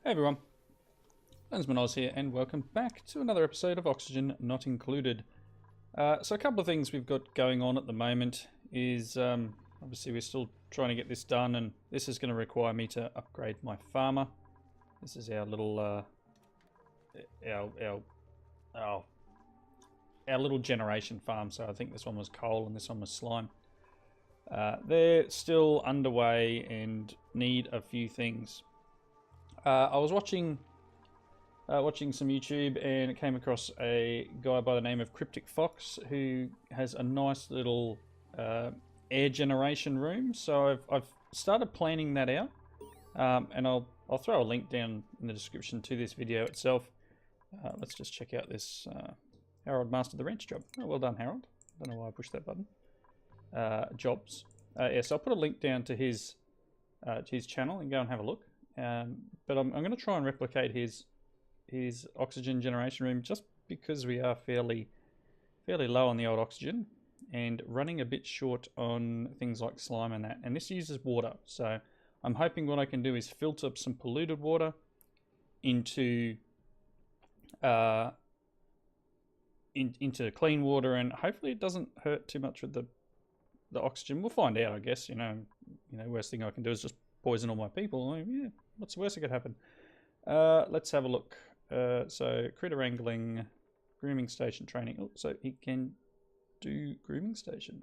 Hey everyone, Lensman Oz here, and welcome back to another episode of Oxygen Not Included. So a couple of things we've got going on at the moment is obviously we're still trying to get this done, and this is going to require me to upgrade my farmer. This is our little our little generation farm. So I think this one was coal and this one was slime. They're still underway and need a few things. I was watching some YouTube, and it came across a guy by the name of Cryptic Fox who has a nice little air generation room. So I've started planning that out, and I'll throw a link down in the description to this video itself. Let's just check out this Harold mastered the wrench job. Oh, well done, Harold. Don't know why I pushed that button. Jobs. Yes, I'll put a link down to his channel and go and have a look. But I'm going to try and replicate his oxygen generation room, just because we are fairly low on the old oxygen and running a bit short on things like slime and that. And this uses water, so I'm hoping what I can do is filter some polluted water into into clean water, and hopefully it doesn't hurt too much with the oxygen. We'll find out, I guess. You know, worst thing I can do is just poison all my people. I mean, yeah, what's the worst that could happen? Let's have a look. So critter wrangling, grooming station training. Oh, so he can do grooming station.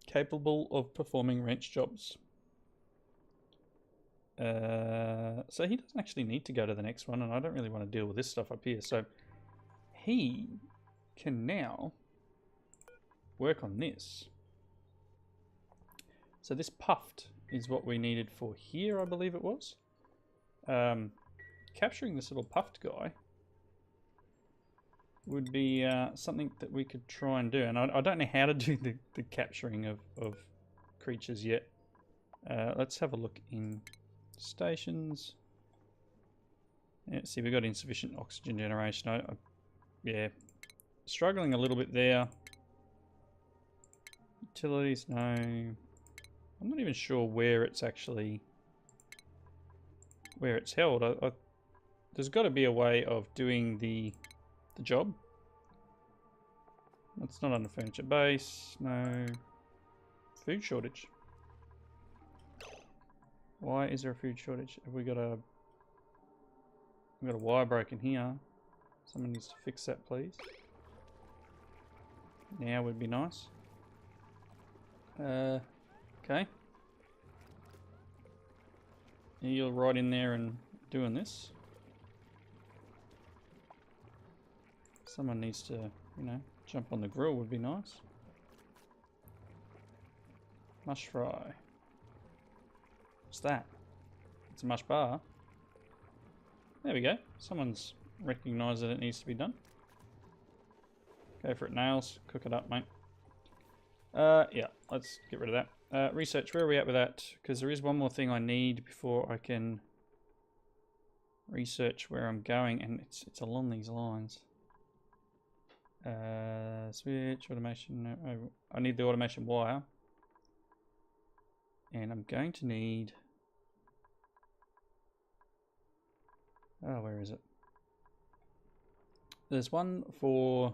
Capable of performing wrench jobs. So he doesn't actually need to go to the next one, and I don't really want to deal with this stuff up here. So he can now work on this. So this puffed is what we needed for here, I believe it was. Capturing this little puffed guy would be something that we could try and do. And I don't know how to do the capturing of creatures yet. Let's have a look in stations. Yeah, see, we've got insufficient oxygen generation. Yeah, struggling a little bit there. Utilities, no. I'm not even sure where it's actually held. There's got to be a way of doing the job. It's not under furniture base. No. Food shortage. Why is there a food shortage? Have we got a wire broken here? Someone needs to fix that, please. Now would be nice. Okay. You're right in there and doing this. Someone needs to, jump on the grill would be nice. Mush fry. What's that? It's a mush bar. There we go. Someone's recognised that it needs to be done. Go for it, nails. Cook it up, mate. Yeah, let's get rid of that. Research, where are we at with that? Because there is one more thing I need before I can research where I'm going, and it's along these lines. Switch, automation. No, I need the automation wire. And I'm going to need... Oh, where is it? There's one for...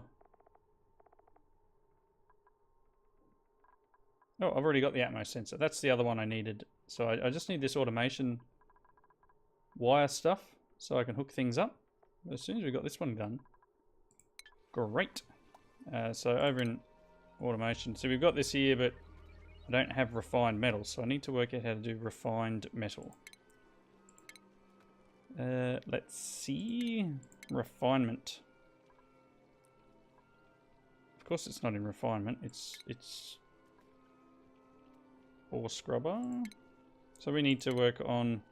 Oh, I've already got the Atmos sensor. That's the other one I needed. So I just need this automation wire stuff so I can hook things up. As soon as we got this one done. Great. So over in automation. So we've got this here, but I don't have refined metal. So I need to work out how to do refined metal. Let's see. Refinement. Of course it's not in refinement. It's ore scrubber. So we need to work on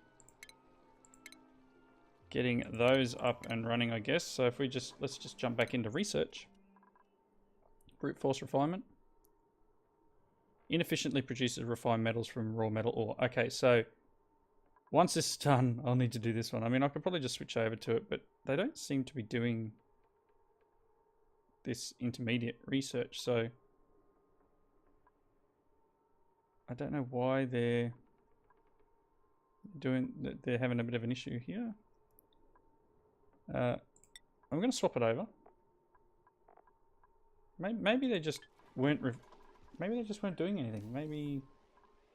getting those up and running, I guess. So if let's just jump back into research. Brute force refinement. Inefficiently produces refined metals from raw metal ore. Okay, so once this is done, I'll need to do this one. I mean, I could probably just switch over to it, but they don't seem to be doing this intermediate research, so I don't know why they're They're having a bit of an issue here. I'm going to swap it over. Maybe they just weren't. Maybe they just weren't doing anything. Maybe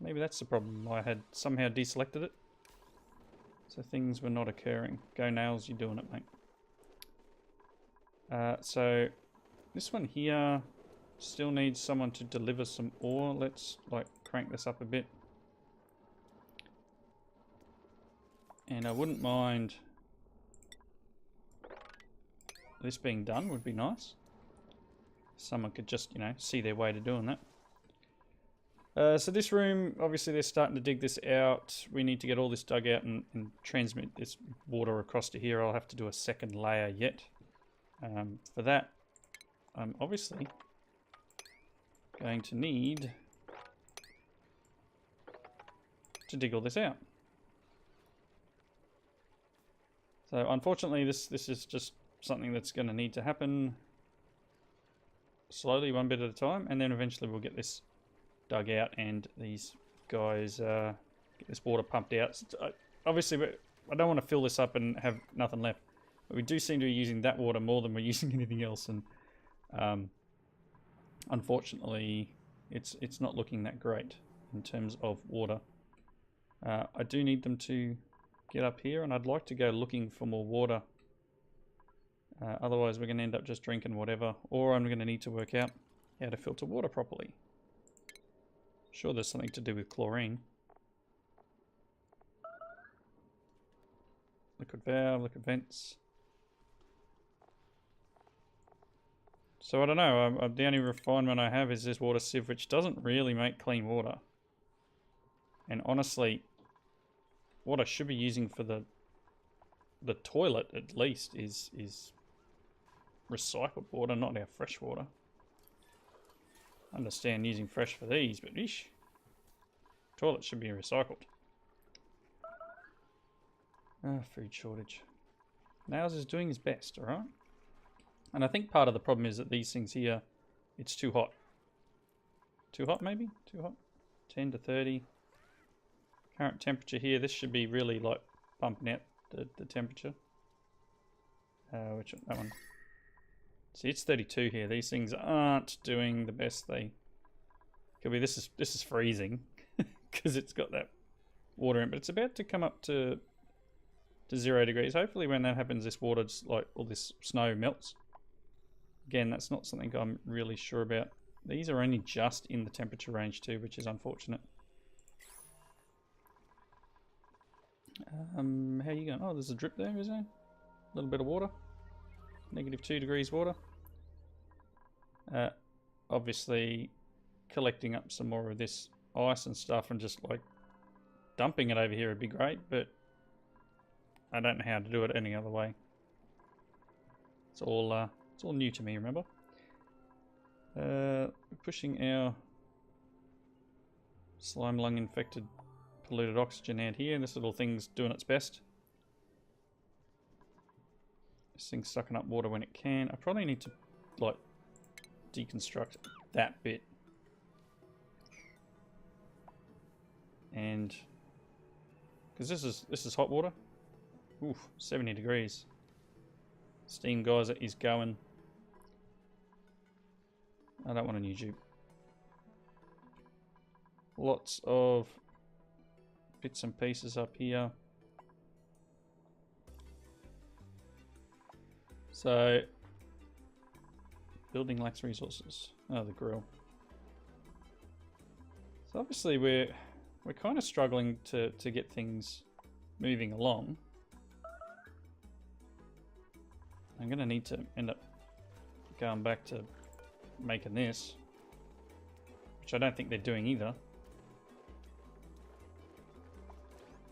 that's the problem. I had somehow deselected it, so things were not occurring. Go nails, you're doing it, mate. So this one here still needs someone to deliver some ore. Let's like crank this up a bit. And I wouldn't mind this being done, would be nice. Someone could just, you know, see their way to doing that. So this room, obviously they're starting to dig this out. We need to get all this dug out and transmit this water across to here. I'll have to do a second layer yet. For that, I'm obviously going to need to dig all this out. So unfortunately this is just something that's going to need to happen slowly, one bit at a time, and then eventually we'll get this dug out and these guys get this water pumped out. So, obviously I don't want to fill this up and have nothing left, but we do seem to be using that water more than we're using anything else, and unfortunately it's not looking that great in terms of water. I do need them to get up here, and I'd like to go looking for more water. Otherwise we're going to end up just drinking whatever, or I'm going to need to work out how to filter water properly. Sure, there's something to do with chlorine. Liquid valve, liquid vents. So I don't know, the only refinement I have is this water sieve, which doesn't really make clean water. And honestly, what I should be using for the toilet at least is recycled water, not our fresh water. I understand using fresh for these, but eesh, toilet should be recycled. Food shortage. Nails is doing his best, alright? And I think part of the problem is that these things here, it's too hot. Too hot maybe? Too hot? 10 to 30. Current temperature here, this should be really like pumping out the temperature. Which one? That one. See, it's 32 here. These things aren't doing the best they could be. This is freezing because it's got that water in, but it's about to come up to 0 degrees. Hopefully when that happens, this water, just like all this snow, melts. Again, that's not something I'm really sure about. These are only just in the temperature range too, which is unfortunate. How are you going? Oh, there's a drip there, is there? A little bit of water. -2 degrees water. Obviously collecting up some more of this ice and stuff and just like dumping it over here would be great, but I don't know how to do it any other way. It's all new to me, remember? Pushing our slime lung infected polluted oxygen out here. This little thing's doing its best. This thing's sucking up water when it can. I probably need to like deconstruct that bit. And because this is hot water. Oof, 70 degrees. Steam geyser is going. I don't want a new tube. Lots of bits and pieces up here. So, building lacks resources. Oh, the grill. So obviously we're kind of struggling to get things moving along. I'm going to need to end up going back to making this, which I don't think they're doing either.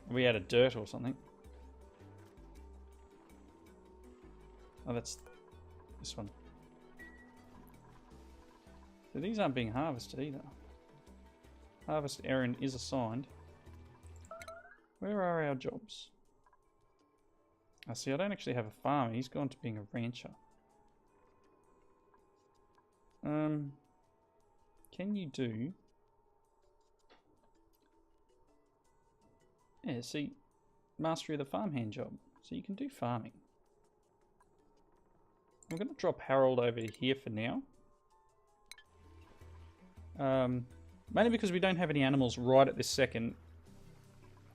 We added dirt or something. Oh, that's this one. So these aren't being harvested either. Harvest errand is assigned. Where are our jobs? I see, I don't actually have a farmer. He's gone to being a rancher. Can you do Yeah, see, mastery of the farmhand job. So you can do farming. I'm going to drop Harold over here for now. Mainly because we don't have any animals right at this second.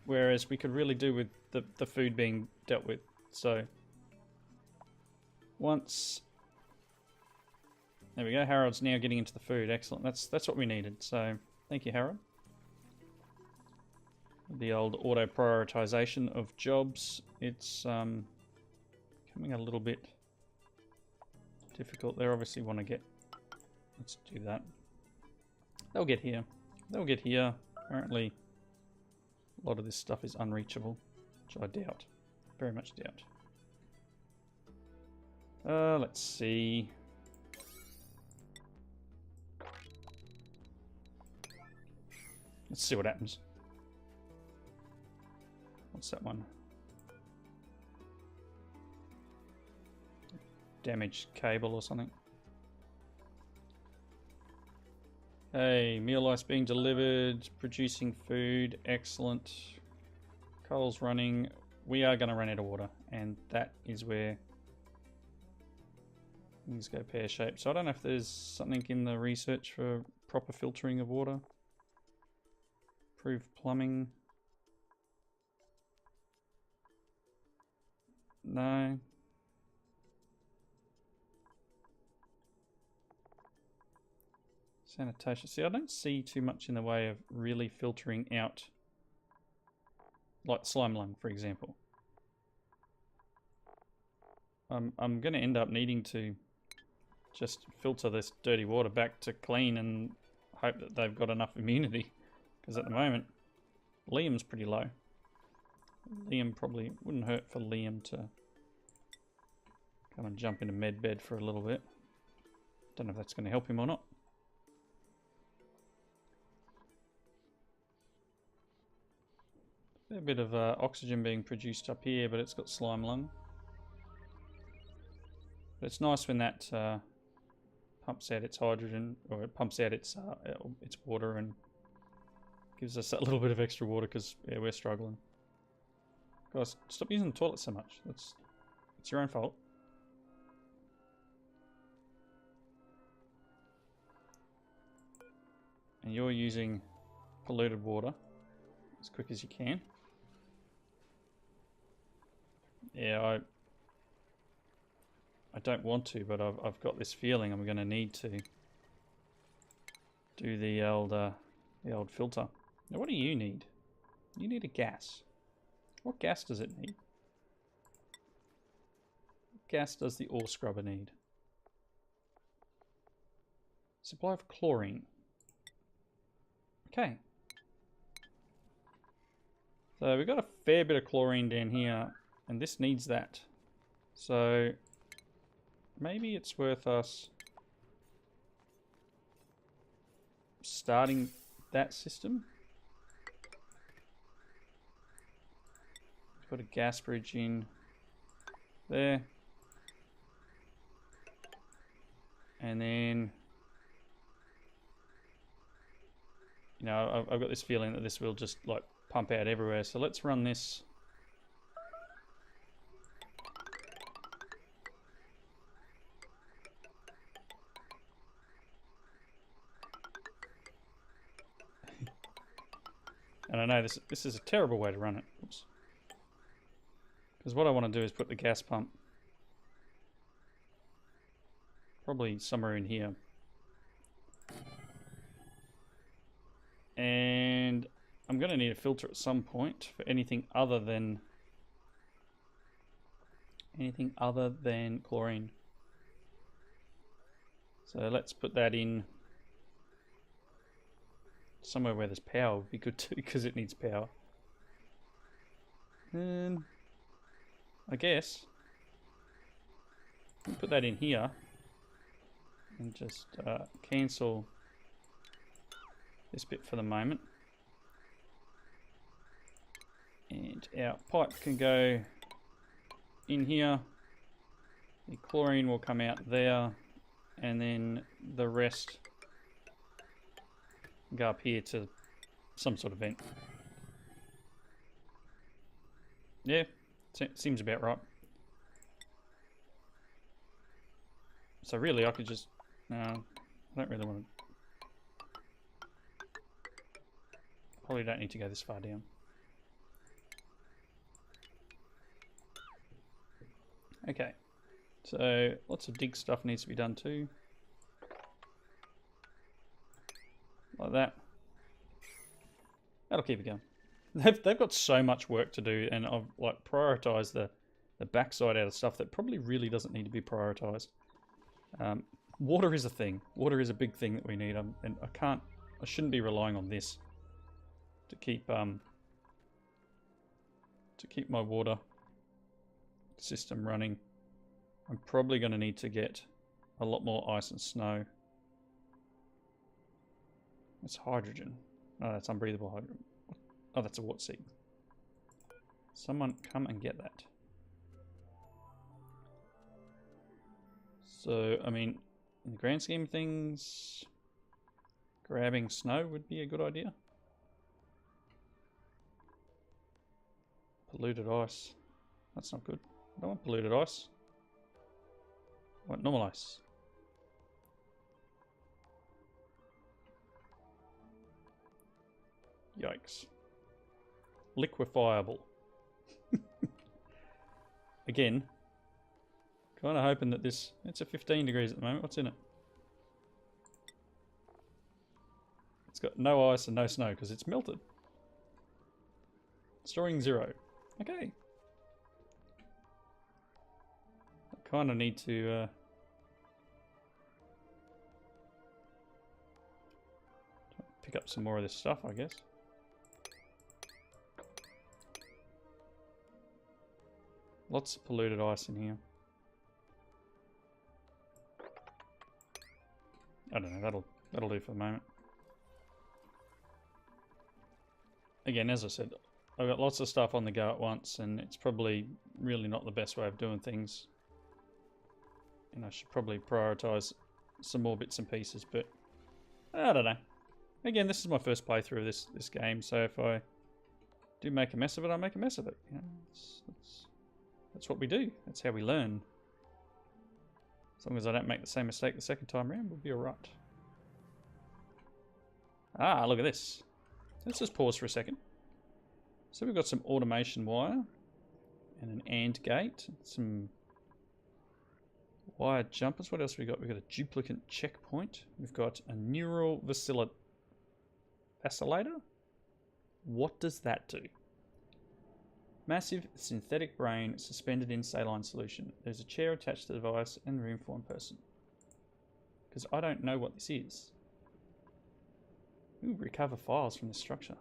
Whereas we could really do with the food being dealt with. So, once... There we go, Harold's now getting into the food. Excellent, that's what we needed. So, thank you, Harold. The old auto-prioritization of jobs. It's becoming a little bit difficult. They obviously want to get... Let's do that. They'll get here. They'll get here. Apparently, a lot of this stuff is unreachable, which I doubt. Very much doubt. Let's see. Let's see what happens. What's that one? Damaged cable or something. Hey, meal ice being delivered, producing food, excellent. Coal's running. We are going to run out of water, and that is where things go pear-shaped. So I don't know if there's something in the research for proper filtering of water. Improved plumbing. No. Sanitation. See, I don't see too much in the way of really filtering out, like slime lung, for example. I'm going to end up needing to just filter this dirty water back to clean and hope that they've got enough immunity. Because at the moment, Liam's pretty low. Liam probably wouldn't hurt for Liam to come and jump into med bed for a little bit. Don't know if that's going to help him or not. A bit of oxygen being produced up here, but it's got slime lung. But it's nice when that pumps out its hydrogen, or it pumps out its water and gives us that little bit of extra water because yeah, we're struggling. Guys, stop using the toilet so much. It's your own fault. And you're using polluted water as quick as you can. Yeah, I don't want to, but I've got this feeling I'm going to need to do the old filter. Now, what do you need? You need a gas. What gas does it need? What gas does the ore scrubber need? Supply of chlorine. Okay. So we've got a fair bit of chlorine down here, and this needs that. So maybe it's worth us starting that system. Put a gas bridge in there. And then, you know, I've got this feeling that this will just like pump out everywhere. So let's run this. And I know this is a terrible way to run it. Oops. Because what I want to do is put the gas pump probably somewhere in here. And I'm going to need a filter at some point for anything other than chlorine. So let's put that in somewhere where there's power would be good too, because it needs power. And I guess we'll put that in here and just cancel this bit for the moment. And our pipe can go in here. The chlorine will come out there, and then the rest go up here to some sort of vent. Yeah, seems about right. So really, I could just... No, I don't really want to... Probably don't need to go this far down. Okay. So, lots of dig stuff needs to be done too. Like that. That'll keep it going. They've got so much work to do, and I've like prioritised the backside out of stuff that probably really doesn't need to be prioritised. Water is a thing. Water is a big thing that we need, and I shouldn't be relying on this to keep my water system running. I'm probably going to need to get a lot more ice and snow. That's hydrogen. No, that's unbreathable hydrogen. Oh, that's a wart seed. Someone come and get that. So, I mean, in the grand scheme of things, grabbing snow would be a good idea. Polluted ice. That's not good. I don't want polluted ice. I want normal ice. Yikes. Liquefiable. Again, kind of hoping that this... It's at 15 degrees at the moment. What's in it? It's got no ice and no snow because it's melted. Storing 0. Okay. I kind of need to... pick up some more of this stuff, I guess. Lots of polluted ice in here. I don't know, that'll do for the moment. Again, as I said, I've got lots of stuff on the go at once, and it's probably really not the best way of doing things. And I should probably prioritise some more bits and pieces, but I don't know. Again, this is my first playthrough of this game, so if I do make a mess of it, I make a mess of it. You know, that's what we do. That's how we learn. As long as I don't make the same mistake the second time around, we'll be alright. Ah, look at this. Let's just pause for a second. So we've got some automation wire and an AND gate, some wired jumpers. What else have we got? We've got a duplicate checkpoint. We've got a neural vacillator. What does that do? Massive synthetic brain suspended in saline solution. There's a chair attached to the device and room for one person. Because I don't know what this is. Ooh, recover files from the structure.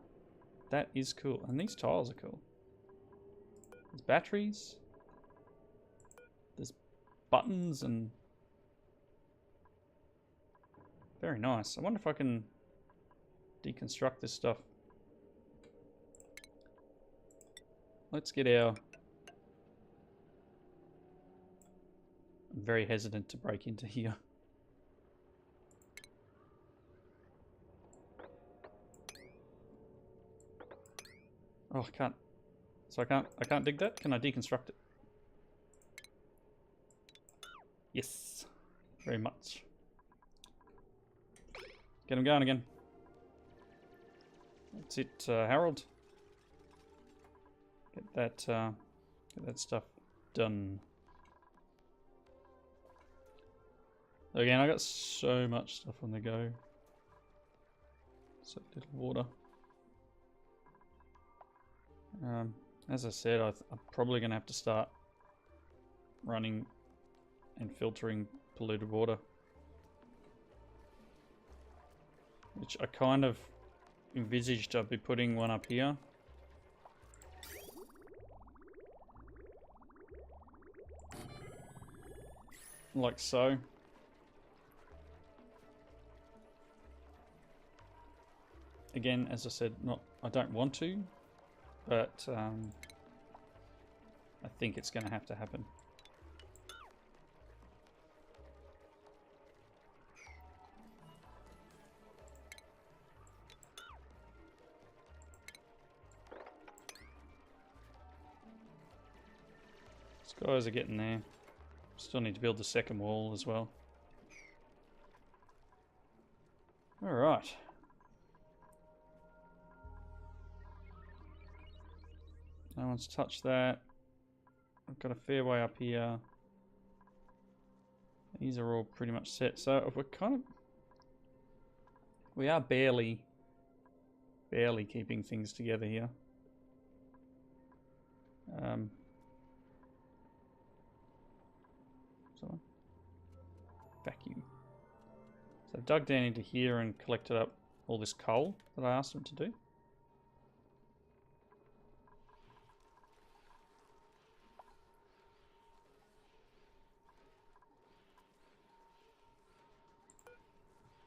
That is cool. And these tiles are cool. There's batteries. There's buttons and... Very nice. I wonder if I can deconstruct this stuff. Let's get our... I'm very hesitant to break into here. Oh, I can't. So I can't dig that? Can I deconstruct it? Yes. Very much. Get him going again. That's it, Harold. Get that stuff done. Again, I got so much stuff on the go. So little water. As I said, I'm probably going to have to start running and filtering polluted water. Which I kind of envisaged I'd be putting one up here. Like so. Again, as I said, I don't want to, but I think it's going to have to happen. Guys are getting there. Still need to build the second wall as well. Alright. No one's touched that. I've got a fair way up here. These are all pretty much set. So we are barely keeping things together here. Vacuum. So I've dug down into here and collected up all this coal that I asked them to do.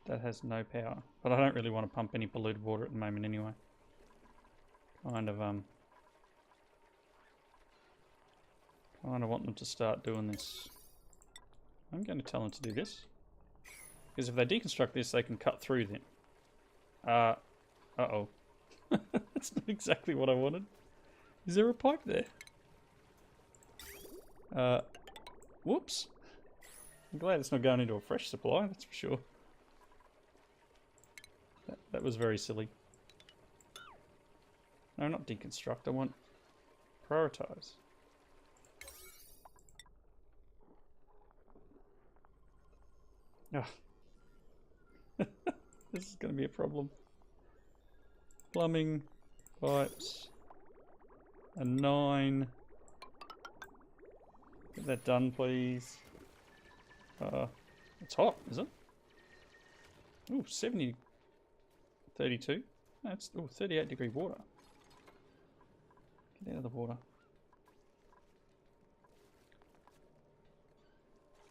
That has no power, but I don't really want to pump any polluted water at the moment anyway. Kind of want them to start doing this. I'm going to tell them to do this. Because if they deconstruct this, they can cut through then. Uh-oh. That's not exactly what I wanted. Is there a pipe there? Whoops. I'm glad it's not going into a fresh supply, that's for sure. That was very silly. No, not deconstruct. I want prioritize. Oh. This is going to be a problem. Plumbing, pipes, a 9. Get that done, please. It's hot, is it? Ooh, 70, 32. No, it's 38-degree water. Get out of the water.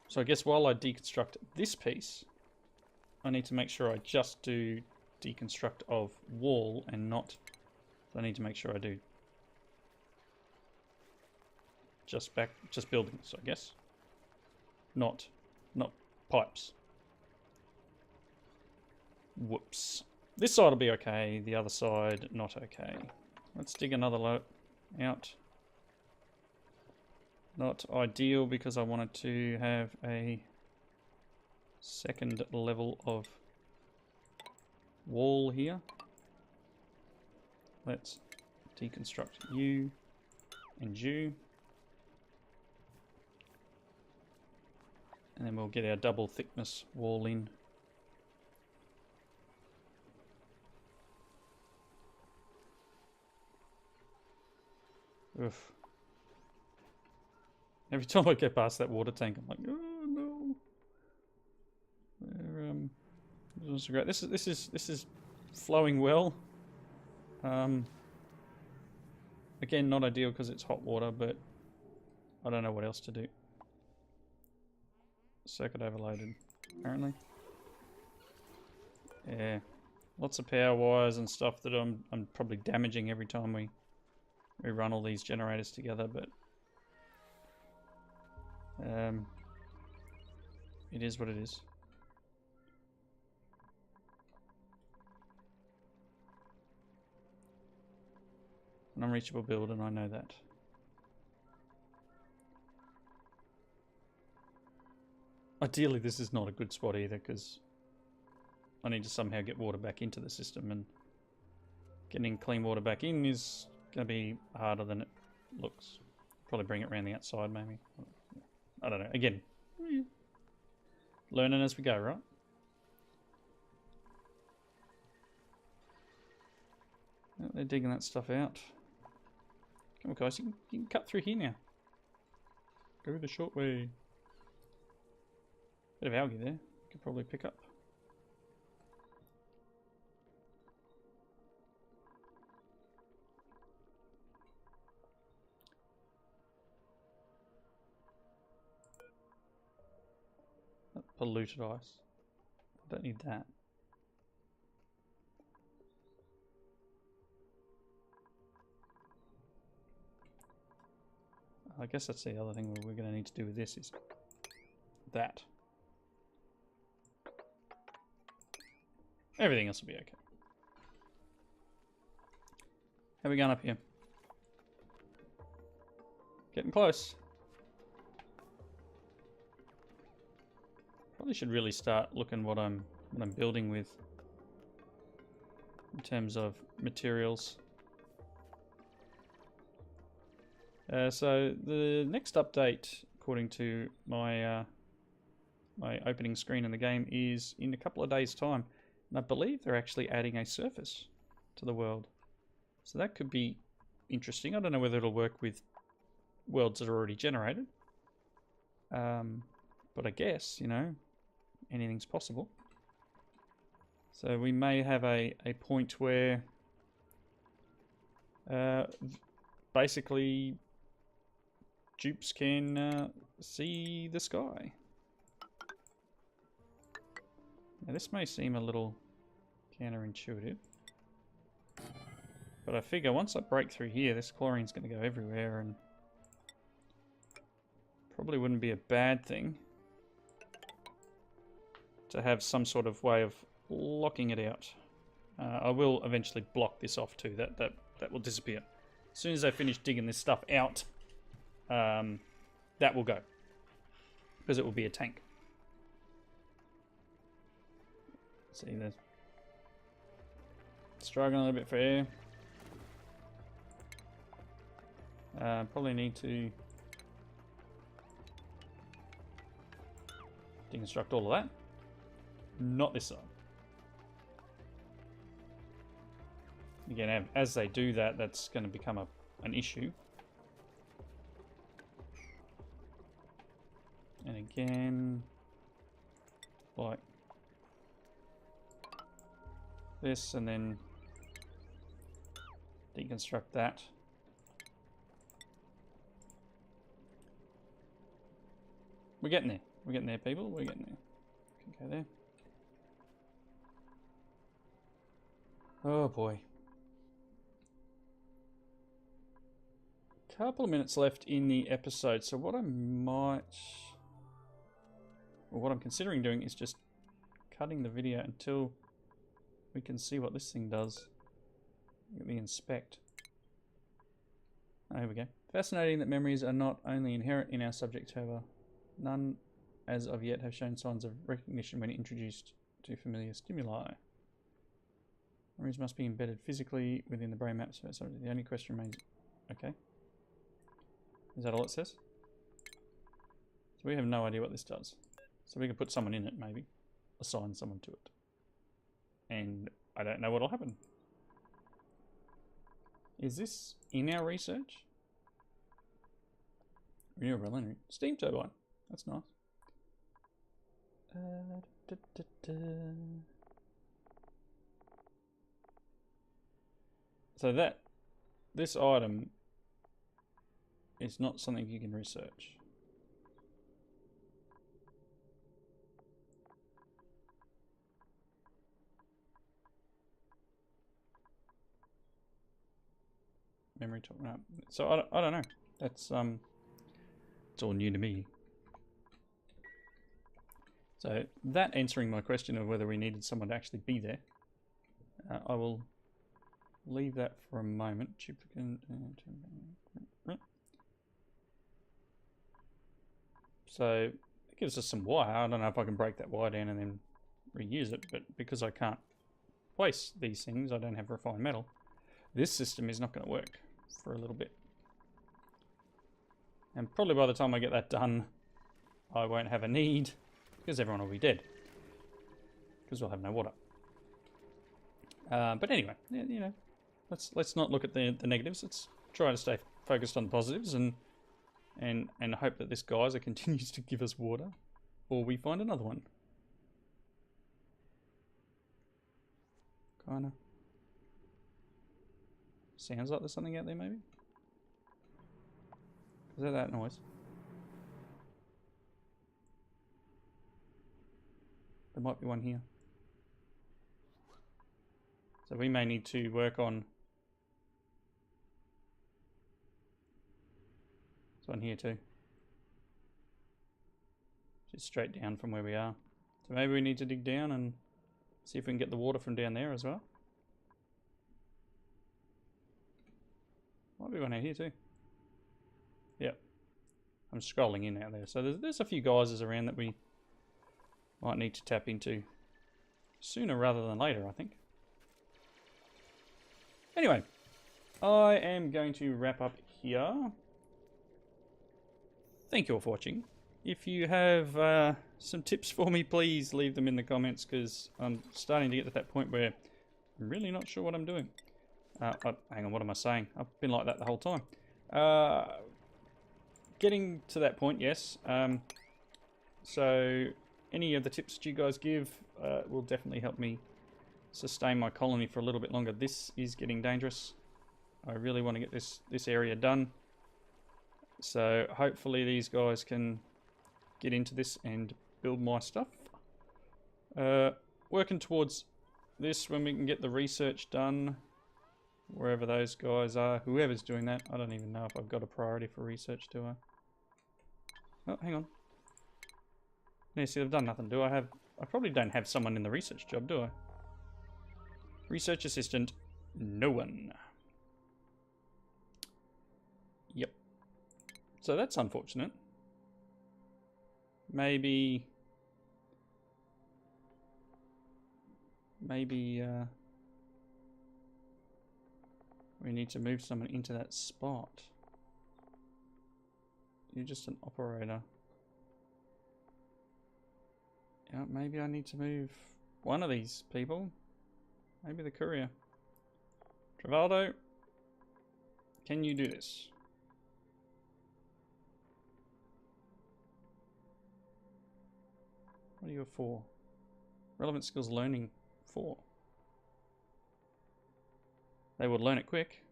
So I guess while I deconstruct this piece, I need to make sure I just do deconstruct of wall and not... I need to make sure I do just buildings, I guess. Not pipes. Whoops. This side will be okay, the other side not okay. Let's dig another lot out. Not ideal because I wanted to have a second level of wall here. Let's deconstruct you and you. And then we'll get our double thickness wall in. Oof. Every time I get past that water tank, I'm like, oh no. This is great. This is flowing well. Again, not ideal because it's hot water, but I don't know what else to do. Circuit overloaded, apparently. Yeah, lots of power wires and stuff that I'm probably damaging every time we run all these generators together, but it is what it is. An unreachable build, and I know that. Ideally, this is not a good spot either, because I need to somehow get water back into the system, and getting clean water back in is going to be harder than it looks. Probably bring it around the outside, maybe. I don't know. Again, learning as we go, right? They're digging that stuff out. Come on, guys. You can cut through here now. Go the short way. Bit of algae there. Could probably pick up. That polluted ice. I don't need that. I guess that's the other thing we're going to need to do with this is that. Everything else will be okay. How are we going up here? Getting close. Probably should really start looking what I'm building with in terms of materials. So the next update, according to my my opening screen in the game, is in a couple of days' time, and I believe they're actually adding a surface to the world. So that could be interesting. I don't know whether it'll work with worlds that are already generated, but I guess, you know, anything's possible. So we may have a point where basically dupes can see the sky. Now this may seem a little counterintuitive, but I figure once I break through here, this chlorine's going to go everywhere, and probably wouldn't be a bad thing to have some sort of way of locking it out. I will eventually block this off too. That will disappear. As soon as I finish digging this stuff out, that will go, because it will be a tank. See, there's struggling a little bit for air. Probably need to deconstruct all of that. Not this side. Again, as they do that, that's going to become an issue. And again, like this, and then deconstruct that. We're getting there. We're getting there, people. We're getting there. Okay, there. Oh boy. Couple of minutes left in the episode, so what I might, or what I'm considering doing, is just cutting the video until we can see what this thing does. Let me inspect. Oh, here we go. Fascinating that memories are not only inherent in our subject, however, none as of yet have shown signs of recognition when introduced to familiar stimuli. Memories must be embedded physically within the brain maps. So the only question remains, okay. Is that all it says? So we have no idea what this does. So we can put someone in it, maybe. Assign someone to it. And I don't know what'll happen. Is this in our research? Renewable energy. Steam turbine. That's nice. So this item is not something you can research. Memory top up. So I don't know. That's it's all new to me. So that answering my question of whether we needed someone to actually be there, I will leave that for a moment. So it gives us some wire. I don't know if I can break that wire down and then reuse it, but because I can't place these things, I don't have refined metal. This system is not going to work for a little bit. And probably by the time I get that done, I won't have a need, because everyone will be dead. Because we'll have no water. But anyway, you know, let's not look at the negatives. Let's try to stay focused on the positives and hope that this geyser continues to give us water, or we find another one. Kinda. Sounds like there's something out there, maybe? Is that noise? There might be one here. So we may need to work on this one here too. Just straight down from where we are. So maybe we need to dig down and see if we can get the water from down there as well. Might be one out here too. Yep. I'm scrolling in out there. So there's a few geysers around that we might need to tap into sooner rather than later, I think. Anyway, I am going to wrap up here. Thank you all for watching. If you have some tips for me, please leave them in the comments, because I'm starting to get to that point where I'm really not sure what I'm doing. Hang on, what am I saying? I've been like that the whole time. Getting to that point, yes. So any of the tips that you guys give will definitely help me sustain my colony for a little bit longer. This is getting dangerous. I really want to get this area done. So hopefully these guys can get into this and build my stuff. Working towards this when we can get the research done, wherever those guys are, whoever's doing that. I don't even know if I've got a priority for research, do I? Oh, hang on. Yeah, see, I've done nothing. Do I have... I probably don't have someone in the research job, do I? Research assistant, no one. Yep. So that's unfortunate. Maybe we need to move someone into that spot. You're just an operator. Yeah, maybe I need to move one of these people. Maybe the courier. Travaldo, can you do this? What are you for? Relevant skills learning 4. They would learn it quick.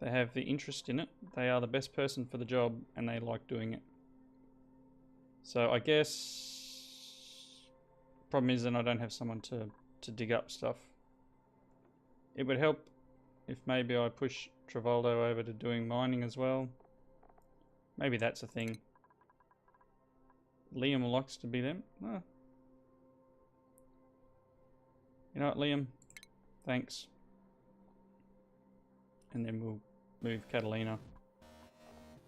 They have the interest in it. They are the best person for the job and they like doing it. So I guess problem is that I don't have someone to dig up stuff. It would help if maybe I push Travaldo over to doing mining as well. Maybe that's a thing. Liam likes to be them. Oh. You know what, Liam? Thanks. And then we'll move Catalina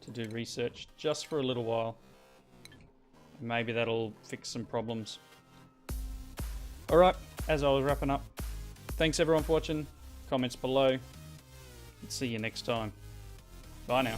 to do research just for a little while. Maybe that'll fix some problems. Alright, as I was wrapping up, thanks everyone for watching. Comments below. See you next time. Bye now.